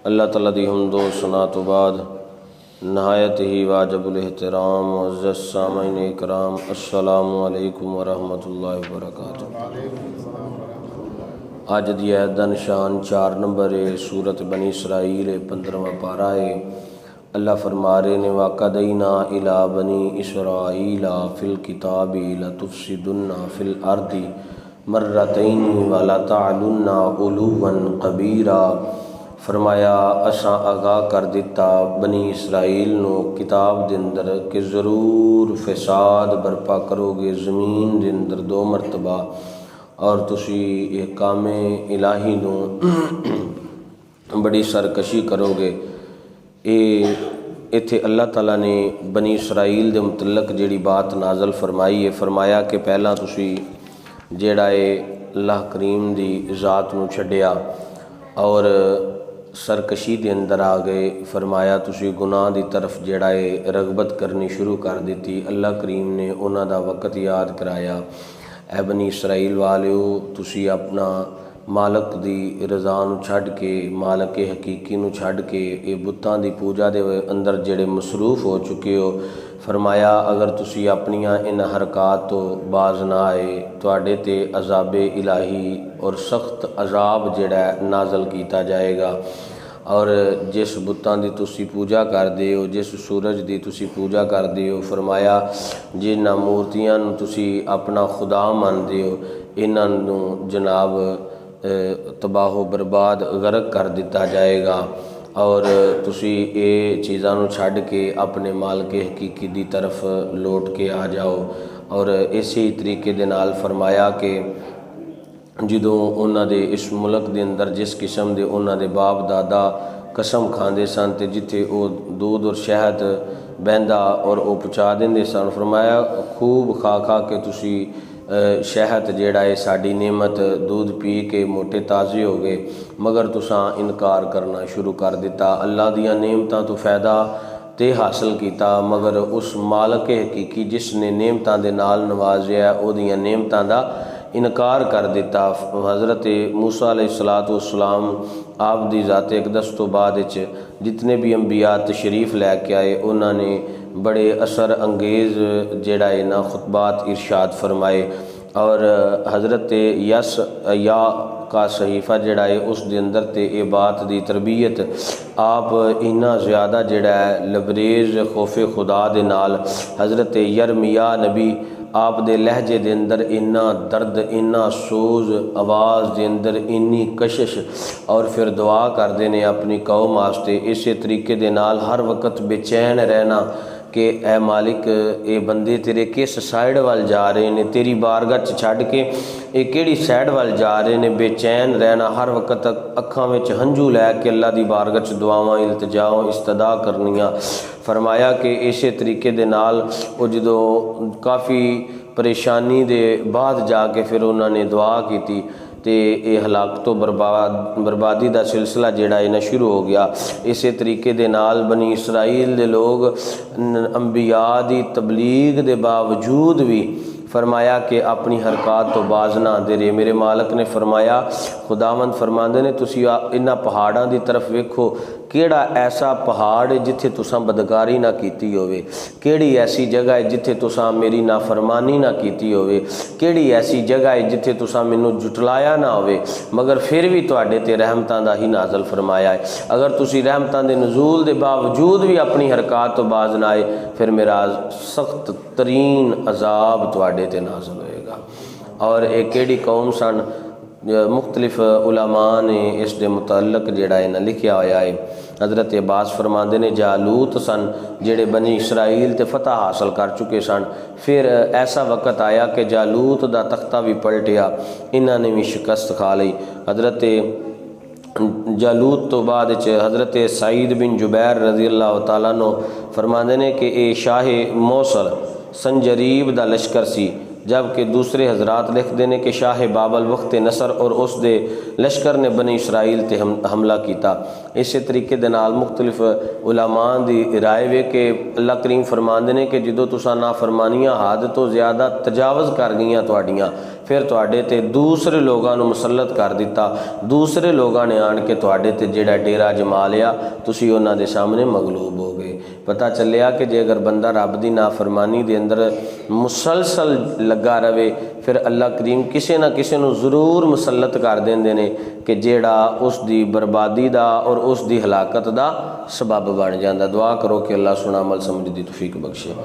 अल्लाह ताला दी हमदो सना तो बाद नहायत ही वाजबुल एहतराम मुअज़्ज़ज़ सामईन इकराम अस्सलामु अलैकुम वरहमतुल्लाहि वबरकातुहू। अज दी आयत दा निशान 4 नंबर है। सूरत बनी इसराईल 15वां पारा है। अल्लाह फरमा रहे ने वाक़दईना इला बनी इसराईला फ़िल किताबि लतुफ़सिदुन्ना फ़िल अर्दि मर्रतैनि वला तअलुन्ना उलुवन कबीरा। फरमाया असा आगाह कर दिता बनी इसराइल नो किताब दे अंदर कि ज़रूर फसाद बरपा करोगे ज़मीन दे अंदर 2 मरतबा और तुसी ये कामे इलाही नो बड़ी सरकशी करोगे। ये इत्थे अल्लाह ताला ने बनी इसराइल दे मुतल्लक जिहड़ी बात नाज़ल फरमाई है, फरमाया कि पहला तुसी जिहड़ा है अल्लाह करीम दी ज़ात नू छड्डिया और सरकशी के अंदर आ गए। फरमाया तुसी गुनाह की तरफ जिहड़ा है रगबत करनी शुरू कर दी। अल्लाह करीम ने उन्हां दा वक़्त याद कराया, ऐ बनी इसराइल वालिओ तुसी अपना मालक दी रज़ा नूं छड्ड के मालक हकीकी नूं छड्ड के ये बुत्तां दी पूजा दे अंदर जिहड़े मसरूफ़ हो चुके हो। फरमाया अगर तुसी अपनियां इन हरकात तो बाज ना आए तुहाडे ते अज़ाबे इलाही और सख्त अज़ाब जिहड़ा नाज़ल किया जाएगा। और जिस बुत्तां दी तुसी पूजा करदे हो, जिस सूरज दी तुसी पूजा करदे हो, फरमाया जिन्हां मूर्तियां नूं तुसी अपना खुदा मानदे हो इन्हां नूं जनाब तबाह बर्बाद गर्क कर दिता जाएगा और तुसी ये चीज़ां नूं छड्ड के अपने मालक हकीकी दी तरफ लौट के आ जाओ। और इसी तरीके दे नाल फरमाया कि जदों उन्हां दे इस मुल्क दे अंदर जिस किस्म दे उन्हां दे बाप दादा कसम खांदे सन ते जिथे वो दूध और शहद बहंदा और वो पहुँचा देंदे सन, फरमाया खूब खा खा के तुसी शहद जिहड़ा है साड़ी नेमत दूध पी के मोटे ताज़े हो गए, मगर तुसां इनकार करना शुरू कर दिता। अल्लाह दियां नेमतां तो फ़ायदा ते हासिल किया, मगर उस मालक हकीकी जिसने नेमतां दे नाल नवाजिया उहदियां नेमतां दा इनकार कर दिता। हज़रत मूसा अलैहिस्सलाम आप दी ज़ात अक़दस तो बाद जितने भी अंबिया तशरीफ़ लैके आए उन्होंने बड़े असर अंगेज़ जिहड़ा है ना खुतबात इरशाद फरमाए। और हज़रत या का सहीफ़ा जिहड़ा है उस दे अंदर ते ये बात दी तरबियत आप इन्ना ज़्यादा जिहड़ा है लबरेज़ खौफ़े खुदा दे नाल हज़रत यरमिया नबी आप दे लहजे दे अंदर इन्ना दर्द इन्ना सोज आवाज़ दे अंदर इन्नी कशिश और फिर दुआ करते ने अपनी कौम वास्ते इस तरीके दे नाल हर वक्त बेचैन रहना कि ए मालिक ये बंदे तेरे किस साइड वाल जा रहे ने, तेरी बारगाह च छड्ड के ये किहड़ी साइड वाल जा रहे ने। बेचैन रहना हर वक्त अखां विच हंझू लैके अल्लाह दी बारगाह च दुआवां इल्तिजावां इस्तदा करनियां। फरमाया कि इसे तरीके दे नाल वो जदों काफ़ी परेशानी दे बाद जाके फिर उन्होंने दुआ की तो ये हलाक तो बर्बादी का सिलसिला जिहड़ा है ना शुरू हो गया। इस तरीके दे नाल बनी इसराइल दे लोग अंबिया दी तबलीग दे बावजूद भी फरमाया कि अपनी हरकत तो बाज ना आते रहे। मेरे मालक ने फरमाया खुदावंद फरमाते ने तुसी इन्हां पहाड़ां दी तरफ वेखो केड़ा ऐसा पहाड़ है जिथे तुसां बदकारी ना कीती होवे, केड़ी ऐसी जगह है जिथे तुसां मेरी नाफरमानी ना कीती होवे, केड़ी ऐसी जगह है जिथे तुसां मैनू जुटलाया ना होवे, मगर फिर भी तुहाडे ते रहमतां दा ही नाज़ल फरमाया है। अगर तुसी रहमतां दे नज़ूल दे बावजूद भी अपनी हरकत तो बाज ना आए फिर मेरा सख्त तरीन अजाब तुहाडे ते नाज़ल होएगा। और एक केड़ी कौम सन मुख्तलिफ उलमा ने इस दे मुतल्लक जिहड़ा है ना लिखिया होया है। हज़रत अब्बास फरमाते ने जालूत सन जिहड़े बनी इसराइल ते फतह हासिल कर चुके सन। फिर ऐसा वक़्त आया कि जालूत दा तख्ता भी पलटिया, इन्हां ने भी शिकस्त खा ली। हज़रत जालूत तो बाद हज़रत सईद बिन जुबैर रज़ी अल्लाह तआला अन्हु फरमाते ने कि ये शाह मौसल संजरीब दा लश्कर सी, जबकि दूसरे हजरात लिखते हैं कि शाह बाबल वक्त नसर और उस दे लश्कर ने बनी इसराइल ते हमला किया। इस तरीके दे नाल मुख्तलिफ उलमा दी राय वे कि अल्लाह करीम फरमाते हैं कि जदों तुसां नाफरमानियां हद तो ज़्यादा तजावज़ कर गईयां तुहाडियां फिर तुहाडे ते दूसरे लोगों को मुसलत कर दिता। दूसरे लोगों ने आन के तुहाडे ते जिहड़ा डेरा जमा लिया, तुसी उन्हां दे सामने मगलूब हो गए। पता चलिया कि जे अगर बंदा रब दी नाफरमानी दे अंदर मुसलसल लगा रहे, फिर अल्लाह करीम किसी ना किसी नूं जरूर मुसलत कर देंदे ने कि जेड़ा उसकी बर्बादी दा और उसकी हलाकत दा सबब बन जाता। दुआ करो कि अल्लाह सुना अमल समझ दी तौफीक बख्शे।